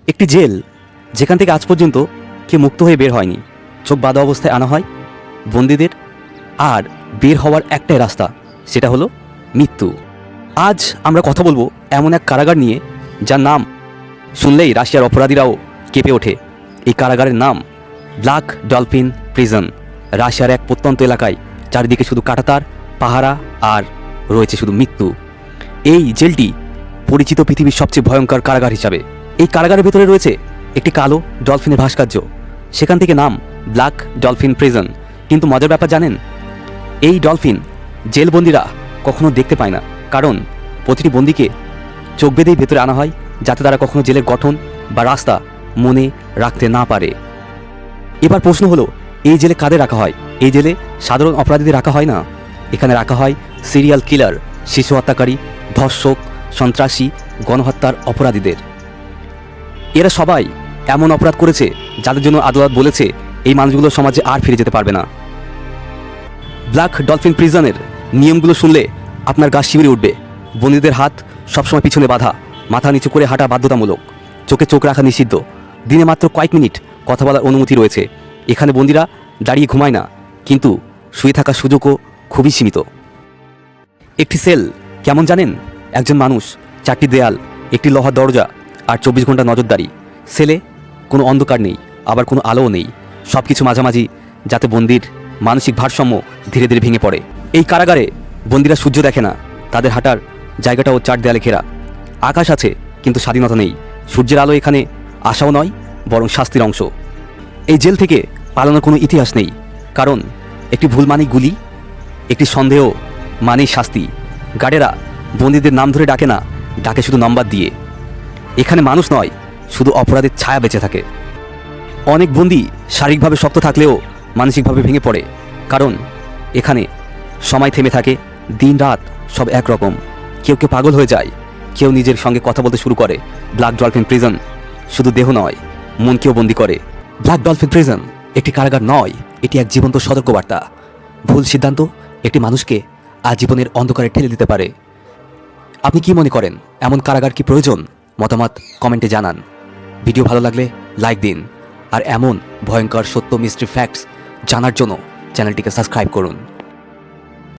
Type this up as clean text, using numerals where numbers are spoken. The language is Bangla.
একটি জেল যেখান থেকে আজ পর্যন্ত কেউ মুক্ত হয়ে বের হয়নি। চোখ বাঁধা অবস্থায় আনা হয় বন্দীদের, আর বের হওয়ার একটাই রাস্তা, সেটা হলো মৃত্যু। আজ আমরা কথা বলবো এমন এক কারাগার নিয়ে যার নাম শুনলেই রাশিয়ার অপরাধীরাও কেঁপে ওঠে। এই কারাগারের নাম ব্ল্যাক ডলফিন প্রিজন। রাশিয়ার এক প্রত্যন্ত এলাকায় চারিদিকে শুধু কাঁটাতার, পাহারা আর রয়েছে শুধু মৃত্যু। এই জেলটি পরিচিত পৃথিবীর সবচেয়ে ভয়ঙ্কর কারাগার হিসাবে। এই কারাগারের ভেতরে রয়েছে একটি কালো ডলফিনের ভাস্কর্য, সেখান থেকে নাম ব্ল্যাক ডলফিন প্রিজন। কিন্তু মজার ব্যাপার জানেন, এই ডলফিন জেলবন্দিরা কখনো দেখতে পায় না, কারণ প্রতিটি বন্দীকে চোখ বেঁধেই ভেতরে আনা হয়, যাতে তারা কখনো জেলের গঠন বা রাস্তা মনে রাখতে না পারে। এবার প্রশ্ন হলো, এই জেলে কাদের রাখা হয়? এই জেলে সাধারণ অপরাধীদের রাখা হয় না, এখানে রাখা হয় সিরিয়াল কিলার, শিশু হত্যাকারী, ধর্ষক, সন্ত্রাসী, গণহত্যার অপরাধীদের। এরা সবাই এমন অপরাধ করেছে যাদের জন্য আদালত বলেছে এই মানুষগুলো সমাজে আর ফিরে যেতে পারবে না। ব্ল্যাক ডলফিন প্রিজনের নিয়মগুলো শুনলে আপনার গা শিউরে উঠবে। বন্দীদের হাত সবসময় পিছনে বাঁধা, মাথা নিচু করে হাঁটা বাধ্যতামূলক, চোখে চোখ রাখা নিষিদ্ধ, দিনে মাত্র কয়েক মিনিট কথা বলার অনুমতি রয়েছে। এখানে বন্দীরা দাঁড়িয়ে ঘুমায় না, কিন্তু শুয়ে থাকার সুযোগও খুবই সীমিত। একটি সেল কেমন জানেন? একজন মানুষ, 4টি দেয়াল, একটি লোহার দরজা আর 24 ঘন্টা নজরদারি। সেলে কোনো অন্ধকার নেই, আবার কোনো আলোও নেই, সব কিছু মাঝামাঝি, যাতে বন্দির মানসিক ভারসাম্য ধীরে ধীরে ভেঙে পড়ে। এই কারাগারে বন্দীরা সূর্য দেখে না, তাদের হাঁটার জায়গাটাও 4 দেয়ালে ঘেরা। আকাশ আছে কিন্তু স্বাধীনতা নেই। সূর্যের আলো এখানে আশাও নয়, বরং শাস্তির অংশ। এই জেল থেকে পালানোর কোনো ইতিহাস নেই, কারণ একটি ভুল মানেই গুলি, একটি সন্দেহ মানেই শাস্তি। গার্ডেরা বন্দীদের নাম ধরে ডাকে না, ডাকে শুধু নম্বর দিয়ে। এখানে মানুষ নয়, শুধু অপরাধের ছায়া বেঁচে থাকে। অনেক বন্দী শারীরিকভাবে শক্ত থাকলেও মানসিকভাবে ভেঙে পড়ে, কারণ এখানে সময় থেমে থাকে, দিন রাত সব একরকম। কেউ কেউ পাগল হয়ে যায়, কেউ নিজের সঙ্গে কথা বলতে শুরু করে। ব্ল্যাক ডলফিন প্রিজন শুধু দেহ নয়, মনকেও বন্দী করে। ব্ল্যাক ডলফিন প্রিজন একটি কারাগার নয়, এটি এক জীবন্ত সতর্কবার্তা। ভুল সিদ্ধান্ত একটি মানুষকে আজীবনের অন্ধকারে ঠেলে দিতে পারে। আপনি কি মনে করেন, এমন কারাগার কি প্রয়োজন? মতামত কমেন্টে জানান। ভিডিও ভালো লাগলে লাইক দিন, আর এমন ভয়ঙ্কর সত্য মিস্ট্রি ফ্যাক্টস জানার জন্য চ্যানেলটিকে সাবস্ক্রাইব করুন।